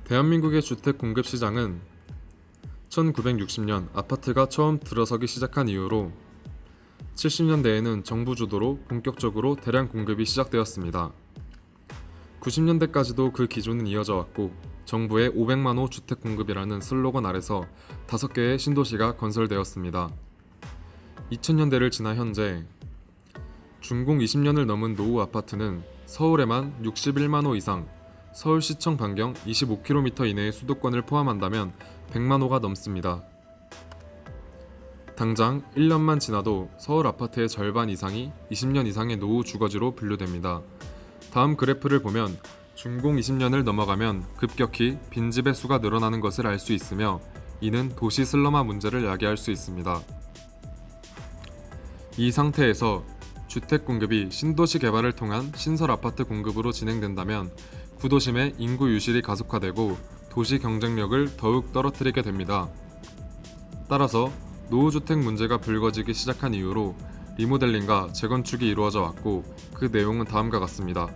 대한민국의 주택 공급 시장은 1960년 아파트가 처음 들어서기 시작한 이후로 70년대에는 정부 주도로 본격적으로 대량 공급이 시작되었습니다. 90년대까지도 그 기조는 이어져 왔고 정부의 500만 호 주택 공급이라는 슬로건 아래서 5개의 신도시가 건설되었습니다. 2000년대를 지나 현재 준공 20년을 넘은 노후 아파트는 서울에만 61만 호 이상, 서울시청 반경 25km 이내의 수도권을 포함한다면 100만 호가 넘습니다. 당장 1년만 지나도 서울 아파트의 절반 이상이 20년 이상의 노후 주거지로 분류됩니다. 다음 그래프를 보면 준공 20년을 넘어가면 급격히 빈집의 수가 늘어나는 것을 알 수 있으며 이는 도시 슬럼화 문제를 야기할 수 있습니다. 이 상태에서 주택 공급이 신도시 개발을 통한 신설 아파트 공급으로 진행된다면 구도심의 인구 유실이 가속화되고 도시 경쟁력을 더욱 떨어뜨리게 됩니다. 따라서 노후주택 문제가 불거지기 시작한 이후로 리모델링과 재건축이 이루어져 왔고 그 내용은 다음과 같습니다.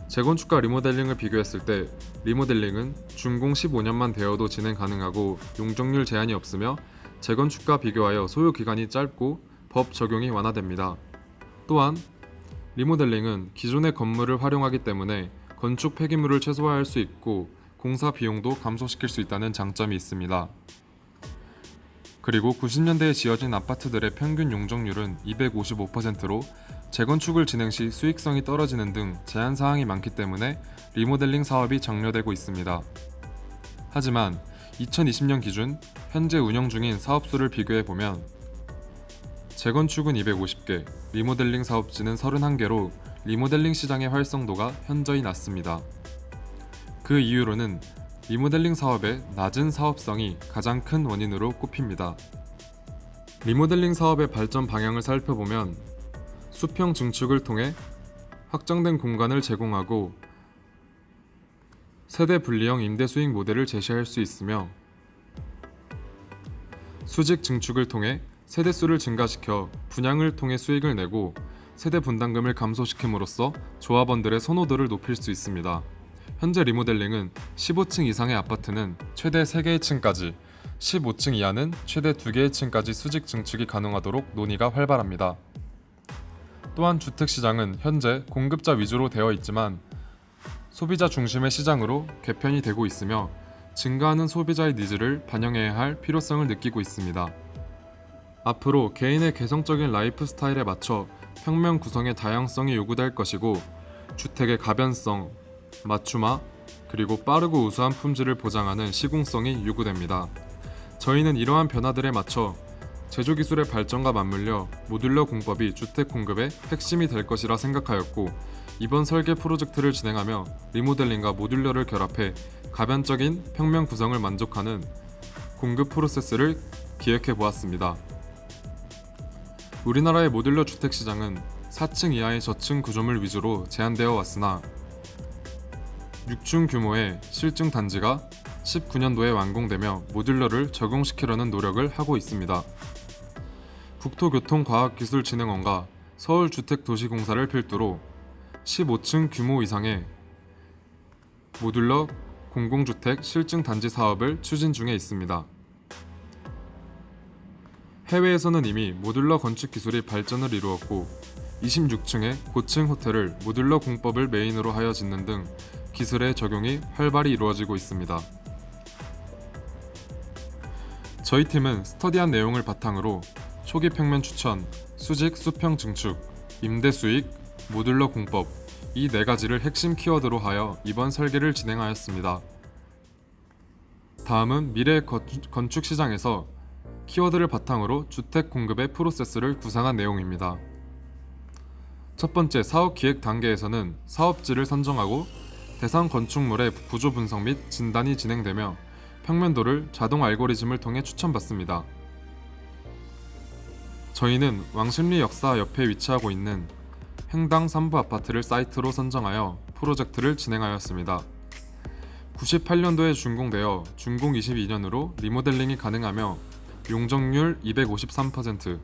재건축과 리모델링을 비교했을 때 리모델링은 준공 15년만 되어도 진행 가능하고 용적률 제한이 없으며 재건축과 비교하여 소요 기간이 짧고 법 적용이 완화됩니다. 또한 리모델링은 기존의 건물을 활용하기 때문에 건축 폐기물을 최소화할 수 있고 공사 비용도 감소시킬 수 있다는 장점이 있습니다. 그리고 90년대에 지어진 아파트들의 평균 용적률은 255%로 재건축을 진행 시 수익성이 떨어지는 등 제한 사항이 많기 때문에 리모델링 사업이 장려되고 있습니다. 하지만 2020년 기준 현재 운영 중인 사업수를 비교해 보면 재건축은 250개, 리모델링 사업지는 31개로 리모델링 시장의 활성도가 현저히 낮습니다. 그 이유로는 리모델링 사업의 낮은 사업성이 가장 큰 원인으로 꼽힙니다. 리모델링 사업의 발전 방향을 살펴보면 수평 증축을 통해 확장된 공간을 제공하고 세대 분리형 임대 수익 모델을 제시할 수 있으며 수직 증축을 통해 세대수를 증가시켜 분양을 통해 수익을 내고 세대 분담금을 감소시킴으로써 조합원들의 선호도를 높일 수 있습니다. 현재 리모델링은 15층 이상의 아파트는 최대 3개의 층까지, 15층 이하는 최대 2개의 층까지 수직 증축이 가능하도록 논의가 활발합니다. 또한 주택시장은 현재 공급자 위주로 되어 있지만 소비자 중심의 시장으로 개편이 되고 있으며 증가하는 소비자의 니즈를 반영해야 할 필요성을 느끼고 있습니다. 앞으로 개인의 개성적인 라이프 스타일에 맞춰 평면 구성의 다양성이 요구될 것이고 주택의 가변성, 맞춤화, 그리고 빠르고 우수한 품질을 보장하는 시공성이 요구됩니다. 저희는 이러한 변화들에 맞춰 제조기술의 발전과 맞물려 모듈러 공법이 주택 공급의 핵심이 될 것이라 생각하였고 이번 설계 프로젝트를 진행하며 리모델링과 모듈러를 결합해 가변적인 평면 구성을 만족하는 공급 프로세스를 기획해 보았습니다. 우리나라의 모듈러 주택 시장은 4층 이하의 저층 구조물 위주로 제한되어 왔으나 6층 규모의 실증 단지가 19년도에 완공되며 모듈러를 적용시키려는 노력을 하고 있습니다. 국토교통과학기술진흥원과 서울주택도시공사를 필두로 15층 규모 이상의 모듈러 공공주택 실증 단지 사업을 추진 중에 있습니다. 해외에서는 이미 모듈러 건축 기술이 발전을 이루었고 26층의 고층 호텔을 모듈러 공법을 메인으로 하여 짓는 등 기술의 적용이 활발히 이루어지고 있습니다. 저희 팀은 스터디한 내용을 바탕으로 초기 평면 추천, 수직 수평 증축, 임대 수익, 모듈러 공법 이 4가지를 핵심 키워드로 하여 이번 설계를 진행하였습니다. 다음은 미래 건축 시장에서 키워드를 바탕으로 주택 공급의 프로세스를 구상한 내용입니다. 첫 번째 사업 기획 단계에서는 사업지를 선정하고 대상 건축물의 구조 분석 및 진단이 진행되며 평면도를 자동 알고리즘을 통해 추천받습니다. 저희는 왕십리 역사 옆에 위치하고 있는 행당 3부 아파트를 사이트로 선정하여 프로젝트를 진행하였습니다. 98년도에 준공되어 준공 22년으로 리모델링이 가능하며 용적률 253%,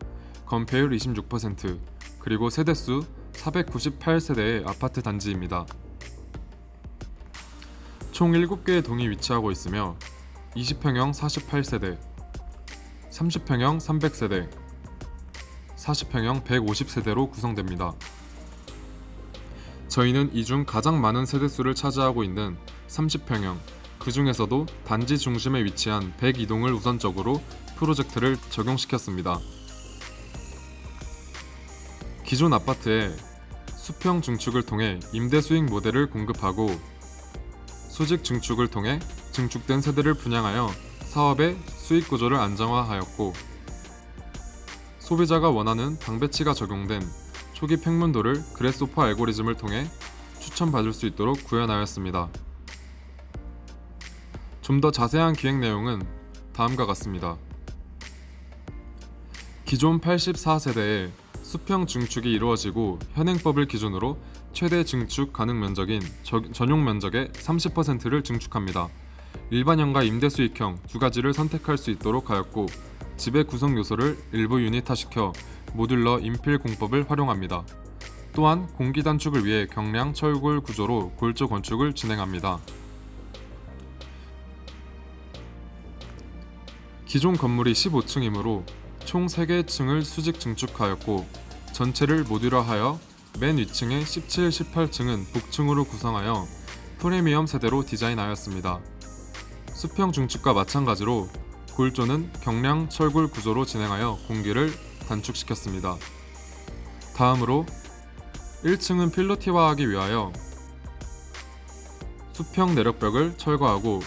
건폐율 26%, 그리고 세대수 498세대의 아파트 단지입니다. 총 7개의 동이 위치하고 있으며 20평형 48세대, 30평형 300세대, 40평형 150세대로 구성됩니다. 저희는 이 중 가장 많은 세대수를 차지하고 있는 30평형, 그 중에서도 단지 중심에 위치한 102동을 우선적으로 프로젝트를 적용시켰습니다. 기존 아파트에 수평 증축을 통해 임대 수익 모델을 공급하고 수직 증축을 통해 증축된 세대를 분양하여 사업의 수익 구조를 안정화하였고, 소비자가 원하는 방 배치가 적용된 초기 평면도를 그래스호퍼 알고리즘을 통해 추천받을 수 있도록 구현하였습니다. 좀 더 자세한 기획 내용은 다음과 같습니다. 기존 84세대에 수평 증축이 이루어지고 현행법을 기준으로 최대 증축 가능 면적인 전용 면적의 30%를 증축합니다. 일반형과 임대 수익형 두 가지를 선택할 수 있도록 하였고, 지배 구성 요소를 일부 유니타시켜 모듈러 인필 공법을 활용합니다. 또한 공기 단축을 위해 경량 철골 구조로 골조 건축을 진행합니다. 기존 건물이 15층이므로 총 3개의 층을 수직 증축하였고, 전체를 모듈화하여 맨 위층의 17, 18층은 복층으로 구성하여 프리미엄 세대로 디자인하였습니다. 수평 증축과 마찬가지로 골조는 경량 철골 구조로 진행하여 공기를 단축시켰습니다. 다음으로 1층은 필로티화하기 위하여 수평 내력벽을 철거하고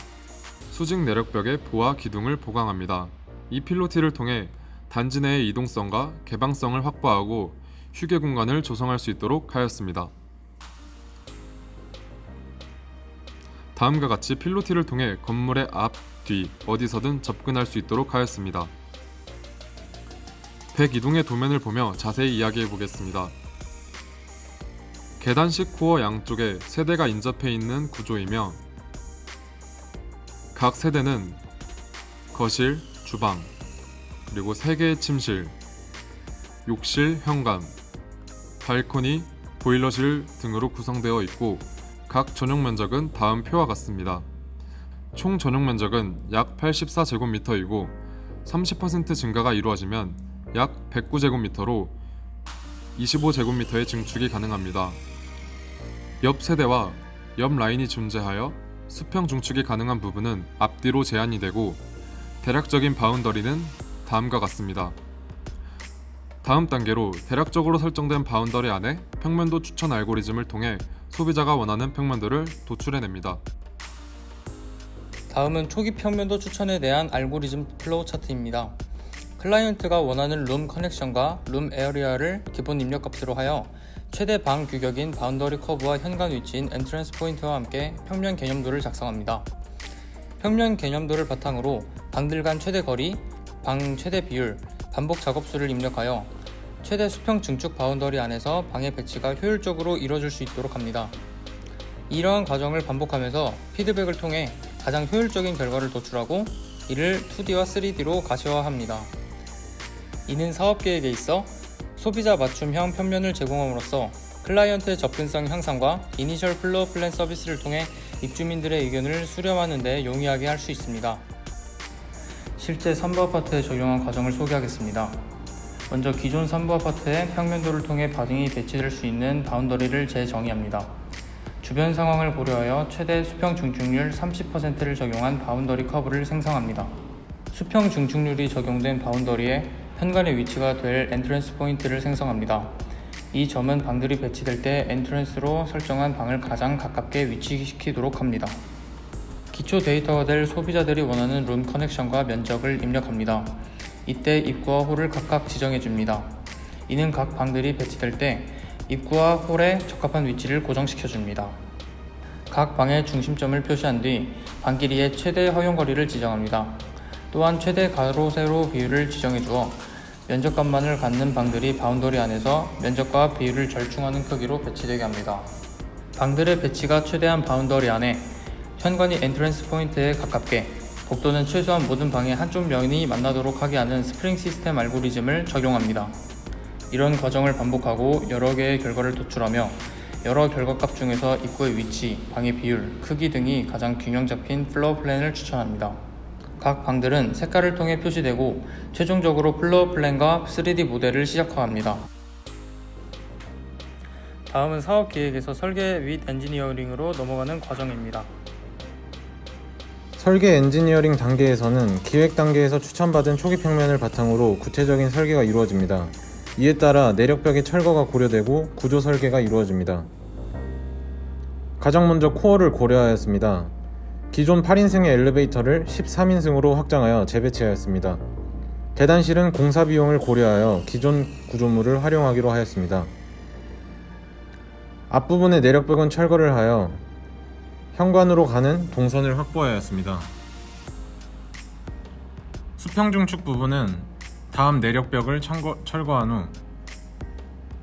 수직 내력벽에 보아 기둥을 보강합니다. 이 필로티를 통해 단지 내의 이동성과 개방성을 확보하고 휴게 공간을 조성할 수 있도록 하였습니다. 다음과 같이 필로티를 통해 건물의 앞, 뒤 어디서든 접근할 수 있도록 하였습니다. 102동의 도면을 보며 자세히 이야기해 보겠습니다. 계단식 코어 양쪽에 세대가 인접해 있는 구조이며, 각 세대는 거실, 주방, 그리고 3개의 침실, 욕실, 현관, 발코니, 보일러실 등으로 구성되어 있고, 각 전용 면적은 다음 표와 같습니다. 총 전용 면적은 약 84제곱미터이고 30% 증가가 이루어지면 약 109제곱미터로 25제곱미터의 증축이 가능합니다. 옆 세대와 옆 라인이 존재하여 수평 증축이 가능한 부분은 앞뒤로 제한이 되고, 대략적인 바운더리는 다음과 같습니다. 다음 단계로 대략적으로 설정된 바운더리 안에 평면도 추천 알고리즘을 통해 소비자가 원하는 평면도를 도출해냅니다. 다음은 초기 평면도 추천에 대한 알고리즘 플로우 차트입니다. 클라이언트가 원하는 룸 커넥션과 룸 에어리아를 기본 입력값으로 하여 최대 방 규격인 바운더리 커브와 현관 위치인 엔트런스 포인트와 함께 평면 개념도를 작성합니다. 평면 개념도를 바탕으로 방들 간 최대 거리, 방 최대 비율, 반복 작업수를 입력하여 최대 수평 증축 바운더리 안에서 방의 배치가 효율적으로 이루어질 수 있도록 합니다. 이러한 과정을 반복하면서 피드백을 통해 가장 효율적인 결과를 도출하고 이를 2D와 3D로 가시화합니다. 이는 사업 계획에 있어 소비자 맞춤형 평면을 제공함으로써 클라이언트의 접근성 향상과 이니셜 플로어 플랜 서비스를 통해 입주민들의 의견을 수렴하는 데 용이하게 할 수 있습니다. 실제 3부 아파트에 적용한 과정을 소개하겠습니다. 먼저 기존 3부 아파트의 평면도를 통해 방이 배치될 수 있는 바운더리를 재정의합니다. 주변 상황을 고려하여 최대 수평 증축률 30%를 적용한 바운더리 커브를 생성합니다. 수평 증축률이 적용된 바운더리에 현관의 위치가 될 엔트런스 포인트를 생성합니다. 이 점은 방들이 배치될 때 엔트런스로 설정한 방을 가장 가깝게 위치시키도록 합니다. 기초 데이터가 될 소비자들이 원하는 룸 커넥션과 면적을 입력합니다. 이때 입구와 홀을 각각 지정해줍니다. 이는 각 방들이 배치될 때 입구와 홀에 적합한 위치를 고정시켜줍니다. 각 방의 중심점을 표시한 뒤 방 길이의 최대 허용거리를 지정합니다. 또한 최대 가로 세로 비율을 지정해주어 면적간만을 갖는 방들이 바운더리 안에서 면적과 비율을 절충하는 크기로 배치되게 합니다. 방들의 배치가 최대한 바운더리 안에 현관이 엔트런스 포인트에 가깝게, 복도는 최소한 모든 방의 한쪽 면이 만나도록 하게 하는 스프링 시스템 알고리즘을 적용합니다. 이런 과정을 반복하고 여러 개의 결과를 도출하며 여러 결과값 중에서 입구의 위치, 방의 비율, 크기 등이 가장 균형 잡힌 플로어 플랜을 추천합니다. 각 방들은 색깔을 통해 표시되고 최종적으로 플로어 플랜과 3D 모델을 시작합니다. 다음은 사업 기획에서 설계 및 엔지니어링으로 넘어가는 과정입니다. 설계 엔지니어링 단계에서는 기획 단계에서 추천받은 초기 평면을 바탕으로 구체적인 설계가 이루어집니다. 이에 따라 내력벽의 철거가 고려되고 구조 설계가 이루어집니다. 가장 먼저 코어를 고려하였습니다. 기존 8인승의 엘리베이터를 13인승으로 확장하여 재배치하였습니다. 계단실은 공사 비용을 고려하여 기존 구조물을 활용하기로 하였습니다. 앞부분의 내력벽은 철거를 하여 현관으로 가는 동선을 확보하였습니다. 수평 중축 부분은 다음 내력벽을 철거한 후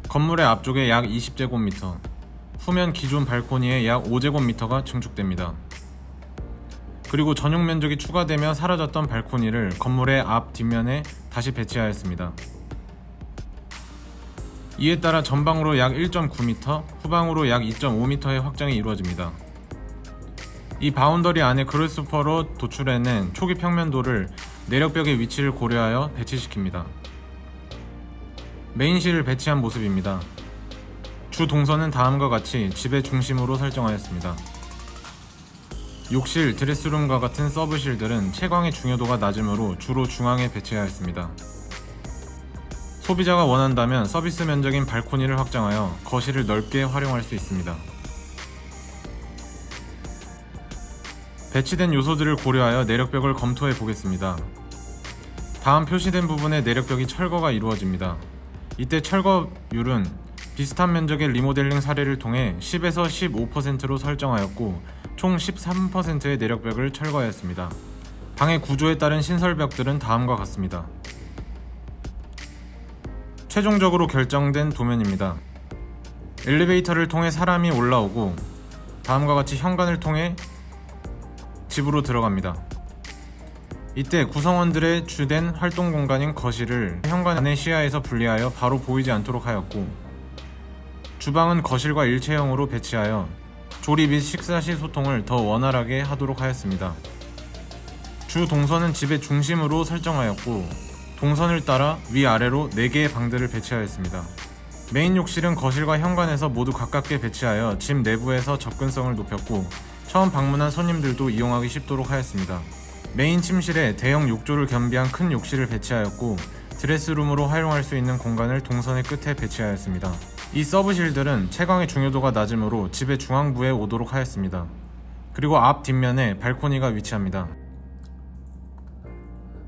건물의 앞쪽에 약 20제곱미터, 후면 기존 발코니에 약 5제곱미터가 증축됩니다. 그리고 전용 면적이 추가되며 사라졌던 발코니를 건물의 앞 뒷면에 다시 배치하였습니다. 이에 따라 전방으로 약 1.9m, 후방으로 약 2.5m의 확장이 이루어집니다. 이 바운더리 안에 그루스퍼로 도출해낸 초기 평면도를 내력벽의 위치를 고려하여 배치시킵니다. 메인실을 배치한 모습입니다. 주 동선은 다음과 같이 집의 중심으로 설정하였습니다. 욕실, 드레스룸과 같은 서브실들은 채광의 중요도가 낮으므로 주로 중앙에 배치하였습니다. 소비자가 원한다면 서비스 면적인 발코니를 확장하여 거실을 넓게 활용할 수 있습니다. 배치된 요소들을 고려하여 내력벽을 검토해 보겠습니다. 다음 표시된 부분의 내력벽이 철거가 이루어집니다. 이때 철거율은 비슷한 면적의 리모델링 사례를 통해 10에서 15%로 설정하였고 총 13%의 내력벽을 철거하였습니다. 방의 구조에 따른 신설벽들은 다음과 같습니다. 최종적으로 결정된 도면입니다. 엘리베이터를 통해 사람이 올라오고 다음과 같이 현관을 통해 집으로 들어갑니다. 이때 구성원들의 주된 활동 공간인 거실을 현관 안의 시야에서 분리하여 바로 보이지 않도록 하였고, 주방은 거실과 일체형으로 배치하여 조리 및 식사 시 소통을 더 원활하게 하도록 하였습니다. 주 동선은 집의 중심으로 설정하였고 동선을 따라 위아래로 4개의 방들을 배치하였습니다. 메인 욕실은 거실과 현관에서 모두 가깝게 배치하여 집 내부에서 접근성을 높였고 처음 방문한 손님들도 이용하기 쉽도록 하였습니다. 메인 침실에 대형 욕조를 겸비한 큰 욕실을 배치하였고 드레스룸으로 활용할 수 있는 공간을 동선의 끝에 배치하였습니다. 이 서브실들은 채광의 중요도가 낮으므로 집의 중앙부에 오도록 하였습니다. 그리고 앞 뒷면에 발코니가 위치합니다.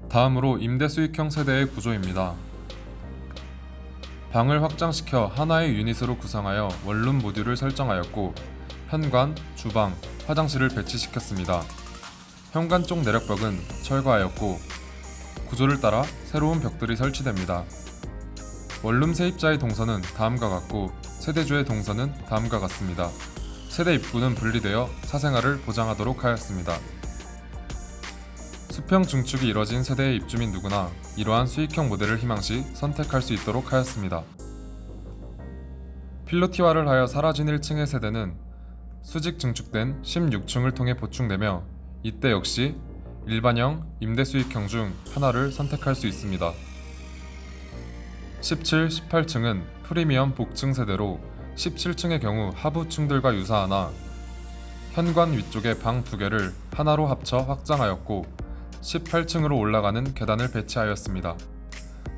다음으로 임대 수익형 세대의 구조입니다. 방을 확장시켜 하나의 유닛으로 구성하여 원룸 모듈을 설정하였고 현관, 주방, 화장실을 배치시켰습니다. 현관 쪽 내력벽은 철거하였고 구조를 따라 새로운 벽들이 설치됩니다. 원룸 세입자의 동선은 다음과 같고 세대주의 동선은 다음과 같습니다. 세대 입구는 분리되어 사생활을 보장하도록 하였습니다. 수평 중축이 이뤄진 세대의 입주민 누구나 이러한 수익형 모델을 희망시 선택할 수 있도록 하였습니다. 필로티화를 하여 사라진 1층의 세대는 수직 증축된 16층을 통해 보충되며 이때 역시 일반형, 임대 수익형 중 하나를 선택할 수 있습니다. 17, 18층은 프리미엄 복층 세대로 17층의 경우 하부층들과 유사하나 현관 위쪽에 방 2개를 하나로 합쳐 확장하였고 18층으로 올라가는 계단을 배치하였습니다.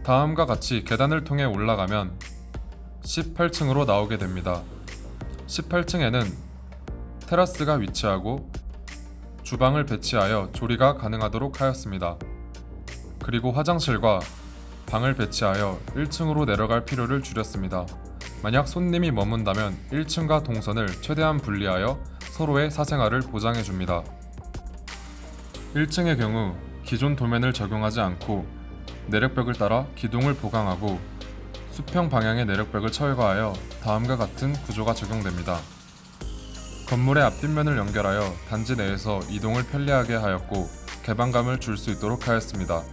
다음과 같이 계단을 통해 올라가면 18층으로 나오게 됩니다. 18층에는 테라스가 위치하고 주방을 배치하여 조리가 가능하도록 하였습니다. 그리고 화장실과 방을 배치하여 1층으로 내려갈 필요를 줄였습니다. 만약 손님이 머문다면 1층과 동선을 최대한 분리하여 서로의 사생활을 보장해줍니다. 1층의 경우 기존 도면을 적용하지 않고 내력벽을 따라 기둥을 보강하고 수평 방향의 내력벽을 철거하여 다음과 같은 구조가 적용됩니다. 건물의 앞뒷면을 연결하여 단지 내에서 이동을 편리하게 하였고 개방감을 줄 수 있도록 하였습니다.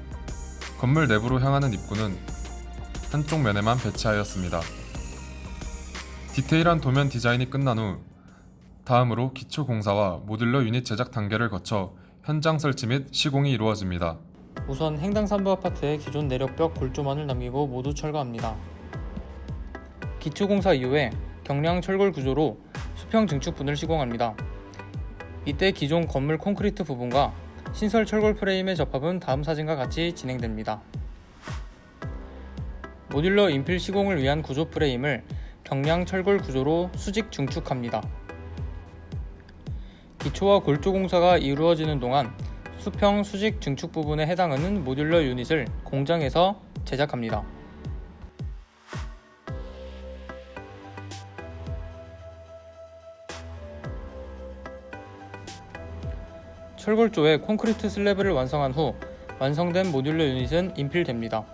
건물 내부로 향하는 입구는 한쪽 면에만 배치하였습니다. 디테일한 도면 디자인이 끝난 후 다음으로 기초 공사와 모듈러 유닛 제작 단계를 거쳐 현장 설치 및 시공이 이루어집니다. 우선 행당 3부 아파트의 기존 내력벽 골조만을 남기고 모두 철거합니다. 기초공사 이후에 경량 철골 구조로 수평 증축분을 시공합니다. 이때 기존 건물 콘크리트 부분과 신설 철골 프레임의 접합은 다음 사진과 같이 진행됩니다. 모듈러 인필 시공을 위한 구조 프레임을 경량 철골 구조로 수직 중축합니다. 기초와 골조 공사가 이루어지는 동안 수평 수직 증축 부분에 해당하는 모듈러 유닛을 공장에서 제작합니다. 철골조에 콘크리트 슬래브를 완성한 후 완성된 모듈러 유닛은 인필됩니다.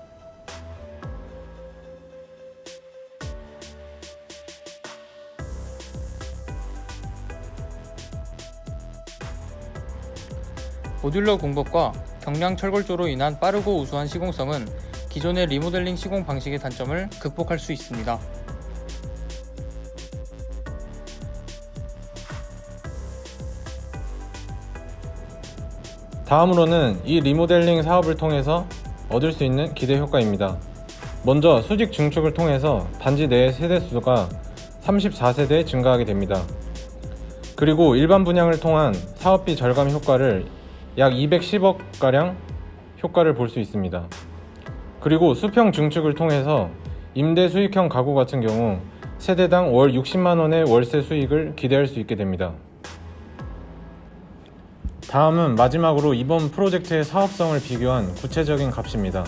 모듈러 공법과 경량 철골조로 인한 빠르고 우수한 시공성은 기존의 리모델링 시공 방식의 단점을 극복할 수 있습니다. 다음으로는 이 리모델링 사업을 통해서 얻을 수 있는 기대 효과입니다. 먼저 수직 증축을 통해서 단지 내의 세대수가 34세대 증가하게 됩니다. 그리고 일반 분양을 통한 사업비 절감 효과를 약 210억가량 효과를 볼 수 있습니다. 그리고 수평 증축을 통해서 임대 수익형 가구 같은 경우 세대당 월 60만원의 월세 수익을 기대할 수 있게 됩니다. 다음은 마지막으로 이번 프로젝트의 사업성을 비교한 구체적인 값입니다.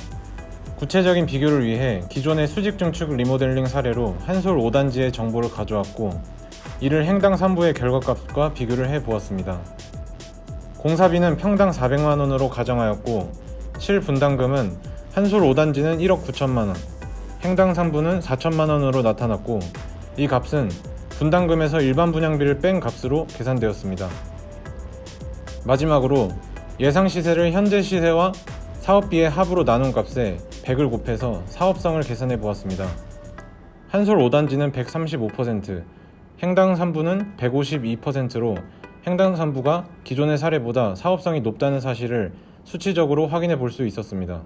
구체적인 비교를 위해 기존의 수직 증축 리모델링 사례로 한솔 5단지의 정보를 가져왔고 이를 행당 3부의 결과값과 비교를 해보았습니다. 공사비는 평당 400만원으로 가정하였고 실분담금은 한솔 5단지는 1억 9천만원, 행당 3부는 4천만원으로 나타났고 이 값은 분담금에서 일반 분양비를 뺀 값으로 계산되었습니다. 마지막으로 예상 시세를 현재 시세와 사업비의 합으로 나눈 값에 100을 곱해서 사업성을 계산해 보았습니다. 한솔 5단지는 135%, 행당 3부는 152%로 행당 3부가 기존의 사례보다 사업성이 높다는 사실을 수치적으로 확인해 볼 수 있었습니다.